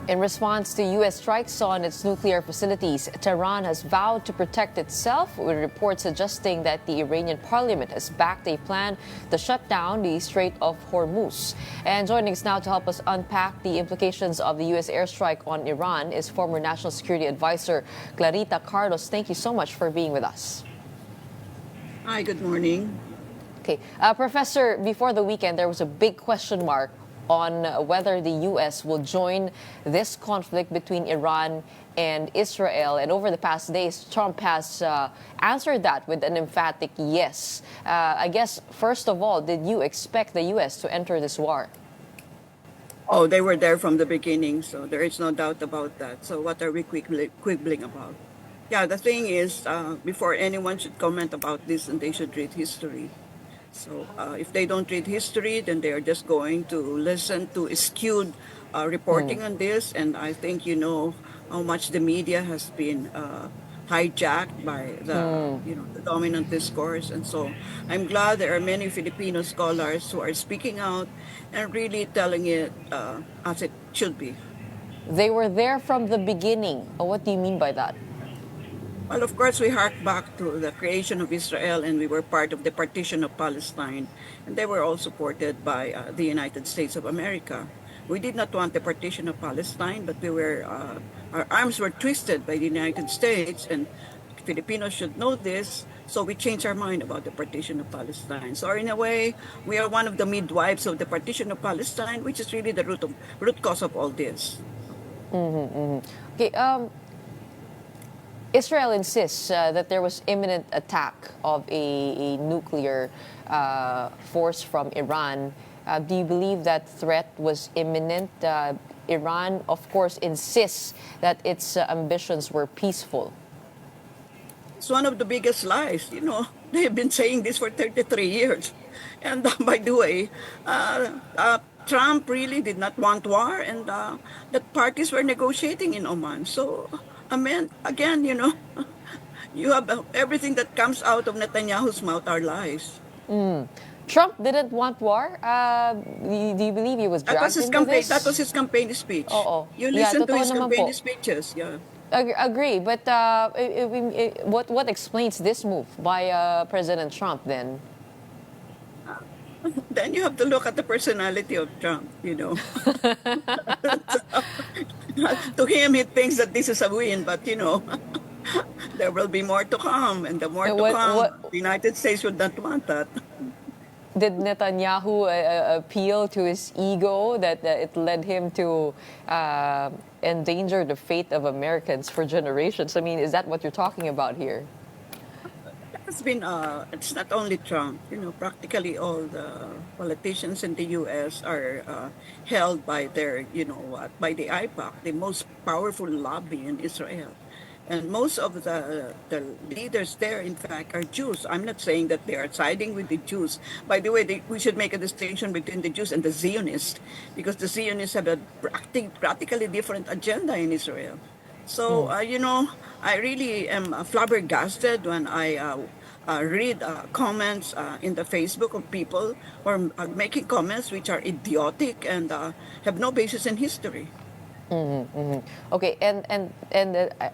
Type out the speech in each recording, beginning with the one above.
In response to U.S. strikes on its nuclear facilities, Tehran has vowed to protect itself, with reports suggesting that the Iranian parliament has backed a plan to shut down the Strait of Hormuz. And joining us now to help us unpack the implications of the U.S. airstrike on Iran is former National Security Advisor Clarita. Carlos, thank you so much for being with us. Hi, good morning. Okay, Professor, before the weekend, there was a big question mark on whether the U.S. will join this conflict between Iran and Israel. And over the past days, Trump has answered that with an emphatic yes. I guess, first of all, did you expect the U.S. to enter this war? Oh, they were there from the beginning, so there is no doubt about that. So what are we quibbling about? Yeah, the thing is, before anyone should comment about this, and they should read history. So if they don't read history, then they are just going to listen to skewed reporting on this. And I think you know how much the media has been hijacked by the dominant discourse. And so I'm glad there are many Filipino scholars who are speaking out and really telling it as it should be. They were there from the beginning. What do you mean by that? Well, of course, we hark back to the creation of Israel, and we were part of the partition of Palestine, and they were all supported by the United States of America. We did not want the partition of Palestine, but our arms were twisted by the United States, and Filipinos should know this, so we changed our mind about the partition of Palestine. So in a way, we are one of the midwives of the partition of Palestine, which is really the root cause of all this. Okay, Israel insists that there was imminent attack of a nuclear force from Iran. Do you believe that threat was imminent? Iran, of course, insists that its ambitions were peaceful. It's one of the biggest lies. You know, they've been saying this for 33 years. And by the way, Trump really did not want war, and that parties were negotiating in Oman. So, I mean, again, you know, you have everything that comes out of Netanyahu's mouth are lies. Trump didn't want war. Do you believe he was That dragged was his into campaign. this? That was his campaign speech. Oo. You Yeah, listen to totoo his naman campaign po. speeches. Yeah. Agree, but what explains this move by President Trump then? Then you have to look at the personality of Trump, you know. To him, he thinks that this is a win, but you know, there will be more to come, and the more to come, the United States would not want that. Did Netanyahu appeal to his ego that it led him to endanger the fate of Americans for generations? I mean, is that what you're talking about here? It's been, it's not only Trump, you know, practically all the politicians in the U.S. are held by their, you know what, by the IPAC, the most powerful lobby in Israel. And most of the leaders there, in fact, are Jews. I'm not saying that they are siding with the Jews. By the way, we should make a distinction between the Jews and the Zionists, because the Zionists have a practically different agenda in Israel. So, you know, I really am flabbergasted when I read comments in the Facebook of people who are making comments which are idiotic and have no basis in history. Okay, and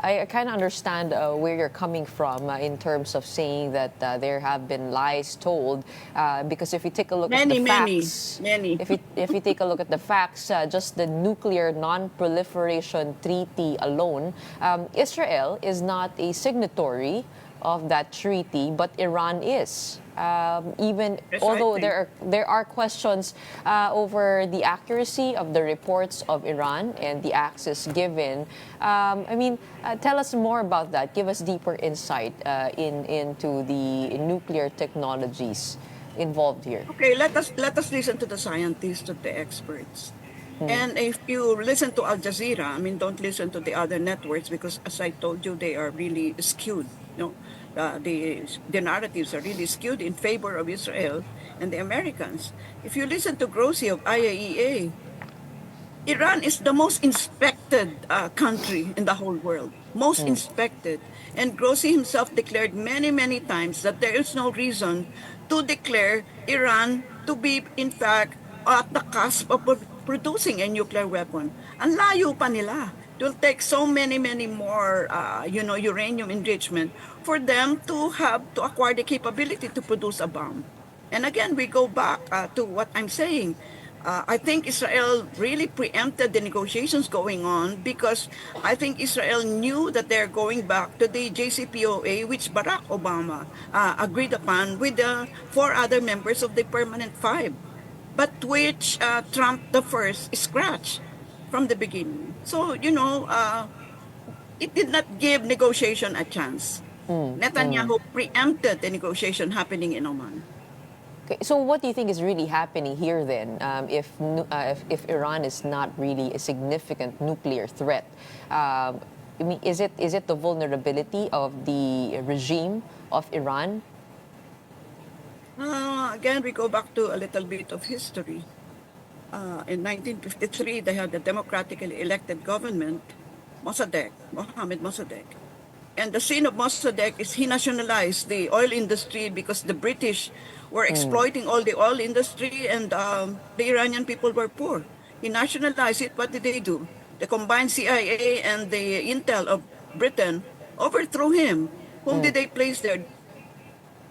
I kind of understand where you're coming from in terms of saying that there have been lies told, because if you take a look at the facts, many. if you take a look at the facts, just the nuclear non-proliferation treaty alone, Israel is not a signatory of that treaty, but Iran is. Although there are questions over the accuracy of the reports of Iran and the access given. I mean, tell us more about that. Give us deeper insight into the nuclear technologies involved here. Okay, let us listen to the scientists, to the experts. And if you listen to Al Jazeera, I mean, don't listen to the other networks, because as I told you, they are really skewed. You know, the narratives are really skewed in favor of Israel and the Americans. If you listen to Grossi of IAEA, Iran is the most inspected country in the whole world, most inspected. And Grossi himself declared many, many times that there is no reason to declare Iran to be, in fact, at the cusp of producing a nuclear weapon. Ang layo pa nila. It will take so many more, uranium enrichment for them to acquire the capability to produce a bomb. And again, we go back to what I'm saying. I think Israel really preempted the negotiations going on because I think Israel knew that they're going back to the JCPOA, which Barack Obama agreed upon with the 4 other members of the Permanent Five, but which Trump the first scratched from the beginning. So, it did not give negotiation a chance. Netanyahu preempted the negotiation happening in Oman. Okay, so what do you think is really happening here then, if Iran is not really a significant nuclear threat? I mean, is it the vulnerability of the regime of Iran? Again, we go back to a little bit of history. In 1953, they had a democratically elected government, Mohammad Mossadegh. And the sin of Mossadegh is he nationalized the oil industry because the British were exploiting all the oil industry and the Iranian people were poor. He nationalized it. What did they do? The combined CIA and the intel of Britain overthrew him. Whom did they place there?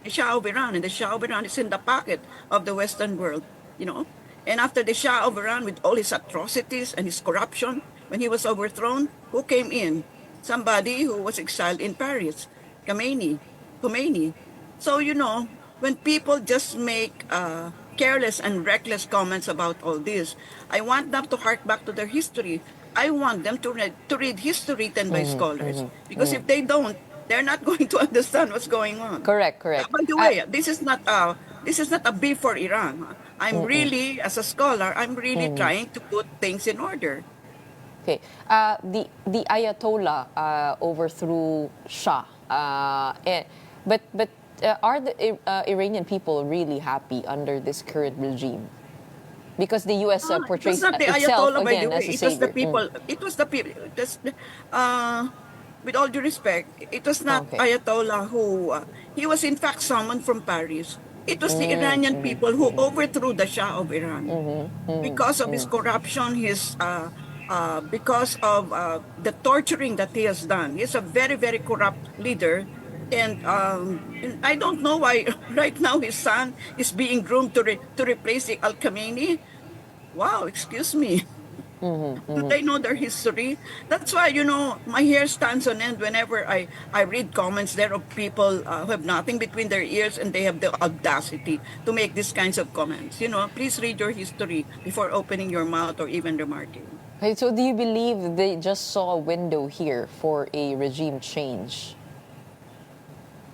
The Shah of Iran. And the Shah of Iran is in the pocket of the Western world, And after the Shah of Iran, with all his atrocities and his corruption, when he was overthrown, who came in? Somebody who was exiled in Paris, Khomeini. So, when people just make careless and reckless comments about all this, I want them to hark back to their history. I want them to read history written by scholars. Because if they don't, they're not going to understand what's going on. Correct. By the way, this is not a beef for Iran. I'm really, as a scholar, I'm really trying to put things in order. Okay, the Ayatollah overthrew Shah, but are the Iranian people really happy under this current regime? Because the U.S. portrays it was not the itself Ayatollah, by the again way. as a It was the savior. people. It was the people. With all due respect, it was not Okay. Ayatollah who. He was in fact summoned from Paris. It was the Iranian people who overthrew the Shah of Iran because of his corruption, because of the torturing that he has done. He's a very, very corrupt leader. And I don't know why right now his son is being groomed to replace the Al-Khamenei. Wow, excuse me. Do they know their history? That's why, my hair stands on end whenever I read comments there of people who have nothing between their ears and they have the audacity to make these kinds of comments. Please read your history before opening your mouth or even remarking. Okay, so do you believe that they just saw a window here for a regime change?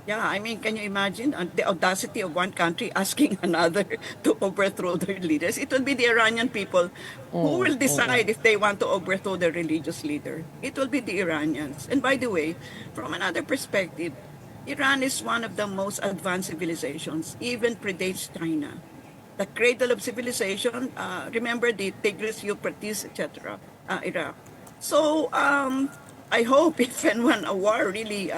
Yeah, I mean, can you imagine the audacity of one country asking another to overthrow their leaders? It will be the Iranian people who will decide if they want to overthrow their religious leader. It will be the Iranians. And by the way, from another perspective, Iran is one of the most advanced civilizations, even predates China. The cradle of civilization, remember the Tigris, Euphrates, etc., Iraq. So, I hope if and when a war really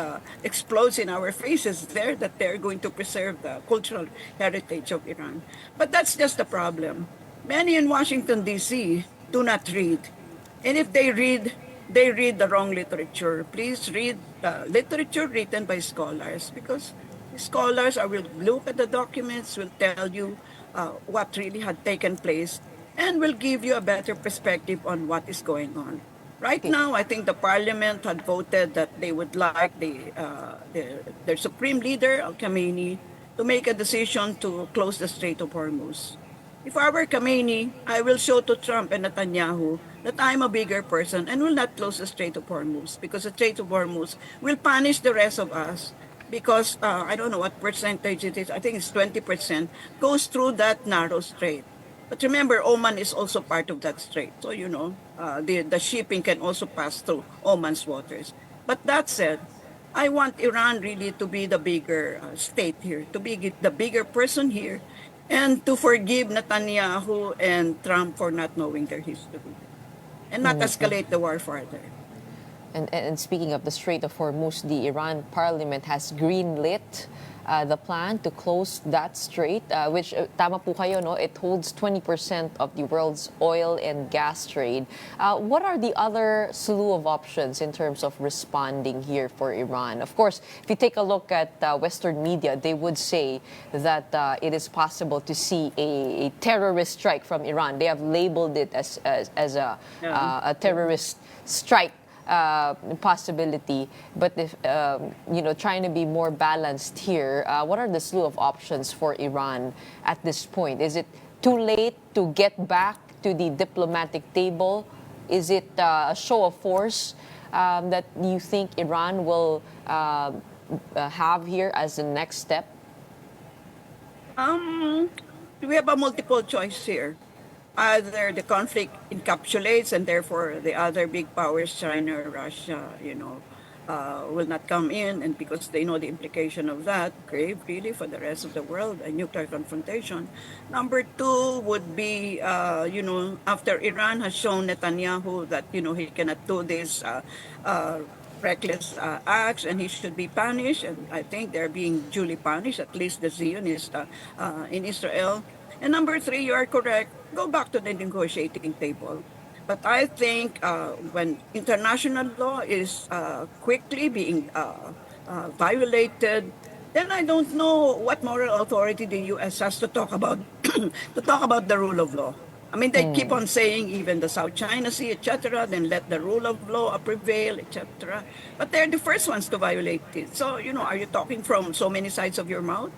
explodes in our faces there, that they're going to preserve the cultural heritage of Iran. But that's just the problem. Many in Washington, D.C. do not read. And if they read the wrong literature. Please read literature written by scholars, because scholars will look at the documents, will tell you what really had taken place, and will give you a better perspective on what is going on. Right now, I think the parliament had voted that they would like their supreme leader, Al-Khamenei, to make a decision to close the Strait of Hormuz. If I were Khamenei, I will show to Trump and Netanyahu that I'm a bigger person and will not close the Strait of Hormuz, because the Strait of Hormuz will punish the rest of us, because I don't know what percentage it is, I think it's 20%, goes through that narrow strait. But remember, Oman is also part of that strait. So, the shipping can also pass through Oman's waters. But that said, I want Iran really to be the bigger state here, to be the bigger person here, and to forgive Netanyahu and Trump for not knowing their history, and not escalate the war further. And speaking of the Strait of Hormuz, the Iran parliament has greenlit the plan to close that strait, which tama po kayo, no? It holds 20% of the world's oil and gas trade. What are the other slew of options in terms of responding here for Iran? Of course, if you take a look at Western media, they would say that it is possible to see a terrorist strike from Iran. They have labeled it as Yeah. a terrorist strike possibility. But if trying to be more balanced here, what are the slew of options for Iran at this point? Is it too late to get back to the diplomatic table? Is it a show of force that you think Iran will have here as the next step? We have a multiple choice here. Either the conflict encapsulates and therefore the other big powers, China, Russia, will not come in, and because they know the implication of that, grave really for the rest of the world, a nuclear confrontation. Number two would be, after Iran has shown Netanyahu that, he cannot do this reckless acts and he should be punished, and I think they're being duly punished, at least the Zionists in Israel. And number three, you are correct, go back to the negotiating table. But I think when international law is quickly being violated, then I don't know what moral authority the U.S. has to talk about to talk about the rule of law. I mean, they keep on saying even the South China Sea, etc., then let the rule of law prevail, etc. But they're the first ones to violate it. So, are you talking from so many sides of your mouth?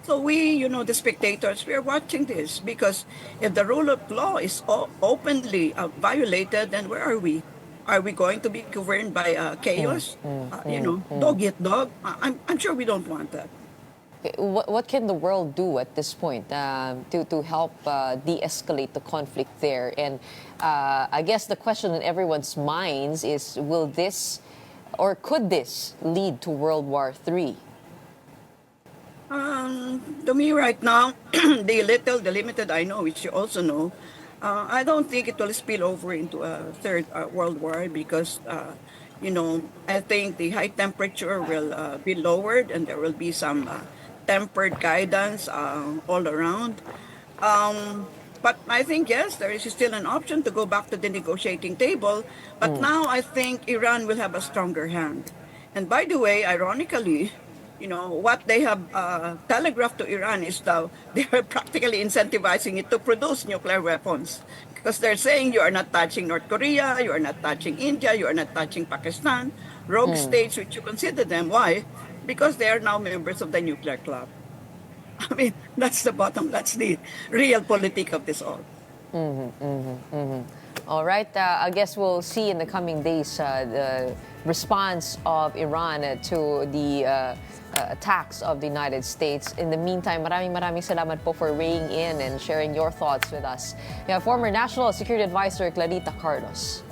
So we, the spectators, we are watching this because if the rule of law is openly violated, then where are we? Are we going to be governed by chaos? Dog eat dog? I'm sure we don't want that. What can the world do at this point to help de-escalate the conflict there? And I guess the question in everyone's minds is, will this or could this lead to World War III? To me right now, the limited I know, which you also know, I don't think it will spill over into a third world war because, I think the high temperature will be lowered and there will be some tempered guidance all around. But I think, yes, there is still an option to go back to the negotiating table. But now I think Iran will have a stronger hand. And by the way, ironically, what they have telegraphed to Iran is that they are practically incentivizing it to produce nuclear weapons. Because they're saying you are not touching North Korea, you are not touching India, you are not touching Pakistan, rogue states which you consider them. Why? Because they are now members of the nuclear club. I mean, that's the real politic of this all. All right, I guess we'll see in the coming days the response of Iran to the attacks of the United States. In the meantime, maraming salamat po for weighing in and sharing your thoughts with us. We have former National Security Advisor Clarita Carlos.